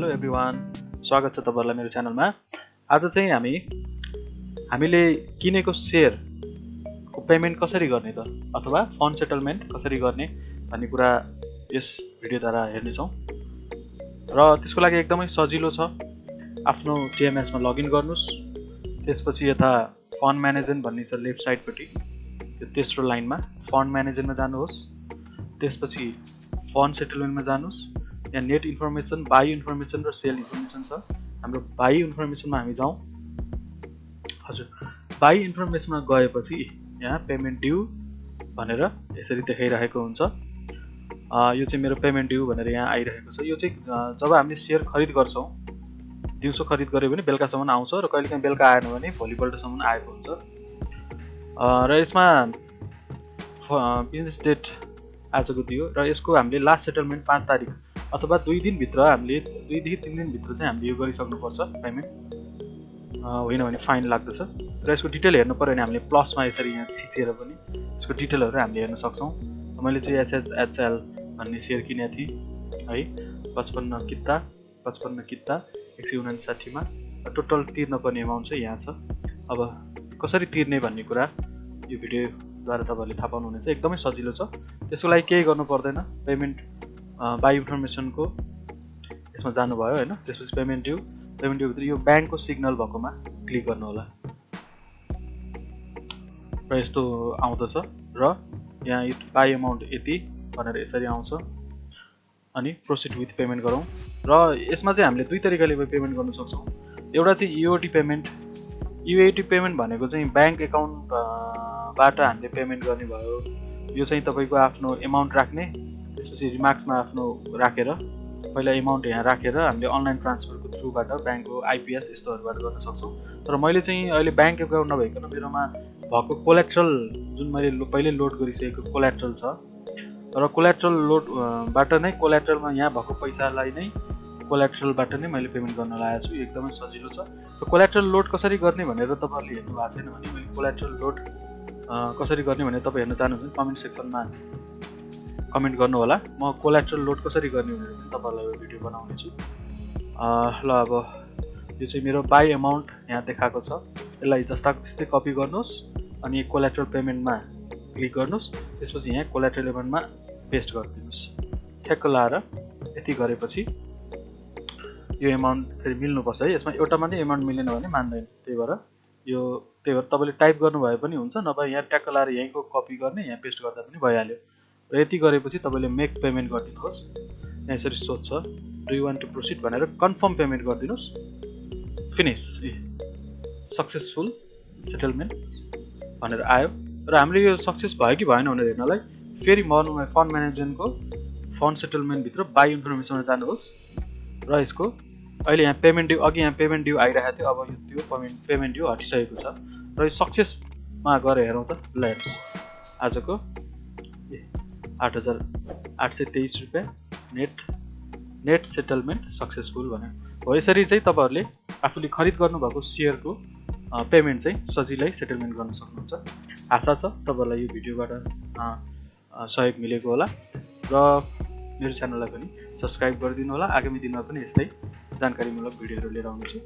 Hello everyone, स्वागत छ तपाईहरुलाई मेरो च्यानलमा। आज चाहिँ हामीले किनेको शेयर को पेमेन्ट कसरी गर्ने त अथवा फन्ड सेटलमेन्ट कसरी गर्ने भन्ने कुरा यस भिडियोद्वारा हेर्ने छौं। र त्यसको लागि एकदमै सजिलो छ। आफ्नो TMS मा लगइन गर्नुस्, त्यसपछि यता फन्ड म्यानेजमेन्ट भन्ने छ लेफ्ट साइडपट्टि, त्यो तेस्रो लाइनमा फन्ड म्यानेजमेन्टमा जानुहोस्। त्यसपछि फन्ड सेटलमेन्टमा जानुहोस्। यहाँ नेट इन्फर्मेसन, बाई इन्फर्मेसन र सेल इन्फर्मेसन छ। हाम्रो बाई इन्फर्मेसनमा हामी जाउँ। हजुर, बाई इन्फर्मेसनमा गएपछि यहाँ पेमेन्ट ड्यू भनेर यसरी देखाइरहेको हुन्छ। यो चाहिँ मेरो पेमेन्ट ड्यू भनेर यहाँ आइरहेको छ। यो चाहिँ जब हामीले शेयर खरिद गर्छौं, दिउँसो खरिद गर्यो भने बेलुकासम्म आउँछ र कहिलेकाहीँ बेलुका आएन भने भोलिपल्टसम्म आएको हुन्छ। र यसमा बिजनेस डेट आजको दियो र यसको हामीले लास्ट सेटलमेन्ट 5 तारिक अथवा 2 दिन भित्र हामीले 2 देखि 3 दिन भित्र चाहिँ हामीले यो गरिसक्नुपर्छ पेमेन्ट, होइन भने फाइन लाग्दछ। र यसको डिटेल हेर्नु पर्यो भने हामीले प्लसमा यसरी यहाँ छिचेर पनि यसको डिटेलहरु हामीले हेर्न सक्छौं। मैले चाहिँ SHL भन्ने शेयर किनेको थिएँ है, 55 किता 159 मा। टोटल तिर्न पर्ने अमाउन्ट चाहिँ यहाँ छ। अब कसरी तिर्ने भन्ने कुरा यो भिडियोद्वारा तपाईहरुले थाहा पाउनुहुनेछ। एकदमै सजिलो छ। त्यसको लागि केही गर्नु पर्दैन। पेमेन्ट बाई इन्फर्मेसनको यसमा जानुभयो हैन, त्यसपछि पेमेन्ट ड्यू भित्र यो ब्याङ्कको सिग्नल भएकोमा क्लिक गर्नु होला र यस्तो आउँदछ। र यहाँ बाई अमाउन्ट यति भनेर यसरी आउँछ। अनि प्रोसिड विथ पेमेन्ट गरौँ। र यसमा चाहिँ हामीले दुई तरिकाले पेमेन्ट गर्न सक्छौं। एउटा चाहिँ UOD पेमेन्ट। UOD पेमेन्ट भनेको चाहिँ ब्याङ्क एकाउन्ट बाट हामीले पेमेन्ट गर्ने भयो। यो चाहिँ तपाईको आफ्नो अमाउन्ट राख्ने, त्यसपछि रिमार्क्समा आफ्नो राखेर पहिला अमाउन्ट यहाँ राखेर हामीले अनलाइन ट्रान्सफरको थ्रुबाट ब्याङ्कको IPS यस्तोहरुबाट गर्न सक्छौं। तर मैले चाहिँ अहिले ब्याङ्क एकाउन्ट नभइकन मेरोमा भएको कोलाट्रल जुन मैले पहिले लोड गरिसकेको कोलाट्रल छ र कोलाट्रल लोड बाट नै कोलाट्रलमा यहाँ भएको पैसालाई नै कोलाट्रलबाट नै मैले पेमेन्ट गर्न लागेको छु। एकदमै सजिलो छ। र कोलाट्रल लोड कसरी गर्ने भनेर तपाईहरुले हेर्नु भएको छैन भने मैले कोलाट्रल लोड कसरी गर्ने भनेर तपाई हेर्न चाहनुहुन्छ भने कमेन्ट सेक्सनमा कमेन्ट गर्नु होला। म कोलाट्रल लोड कसरी गर्ने भनेर पनि तपाईहरुलाई यो भिडियो बनाउने छु। ल अब यो चाहिँ मेरो बाई अमाउन्ट यहाँ देखाएको छ। यसलाई जस्ताको त्यस्तै कपी गर्नुस् अनि कोलाट्रल पेमेन्टमा क्लिक गर्नुस्। त्यसपछि यहाँ कोलाट्रल पेमेन्टमा पेस्ट गरिदिनुस्। ठ्याक्क लाएर यति गरेपछि यो अमाउन्ट फेरि मिल्नुपर्छ है। यसमा एउटामा नै अमाउन्ट मिलेन भने मान्दैन। त्यही भएर तपाईले टाइप गर्नु भए पनि हुन्छ, नभए यहाँ ट्याक्क लाएर यहीँको कपी गर्ने, यहाँ पेस्ट गर्दा पनि भइहाल्यो। र यति गरेपछि तपाईले मेक पेमेन्ट गरिदिनुहोस्। यहाँ यसरी सोध्छ do you want to proceed भनेर कन्फर्म पेमेन्ट गरिदिनुहोस्। फिनिश, सक्सेसफुल सेटलमेन्ट भनेर आयो। र हामीले यो सक्सेस भयो कि भएन भनेर हेर्नलाई फेरि फन्ड म्यानेजमेन्टको फन्ड सेटलमेन्ट भित्र बाई इन्फर्मेसनमा जानुहोस्। र यसको अहिले यहाँ पेमेन्ट ड्यू, अघि यहाँ पेमेन्ट ड्यू आइरहेको थियो, अब यो पेमेन्ट ड्यू हटिसकेको छ। र यो सक्सेसमा गएर हेरौँ त। ल हेर्नुहोस्, आजको 8,823 रुपैयाँ नेट सेटलमेन्ट सक्सेसफुल भने हो। यसरी चाहिँ तपाईहरुले आफूले खरिद गर्नुभएको शेयरको पेमेन्ट चाहिँ सजिलै सेटलमेन्ट गर्न सक्नुहुन्छ। आशा छ तपाईहरुलाई यो भिडियोबाट सहयोग मिलेको होला र मेरो च्यानललाई पनि सब्स्क्राइब गरिदिनु होला। आगामी दिनमा पनि यस्तै जानकारीमूलक भिडियोहरु लिएर आउनेछु।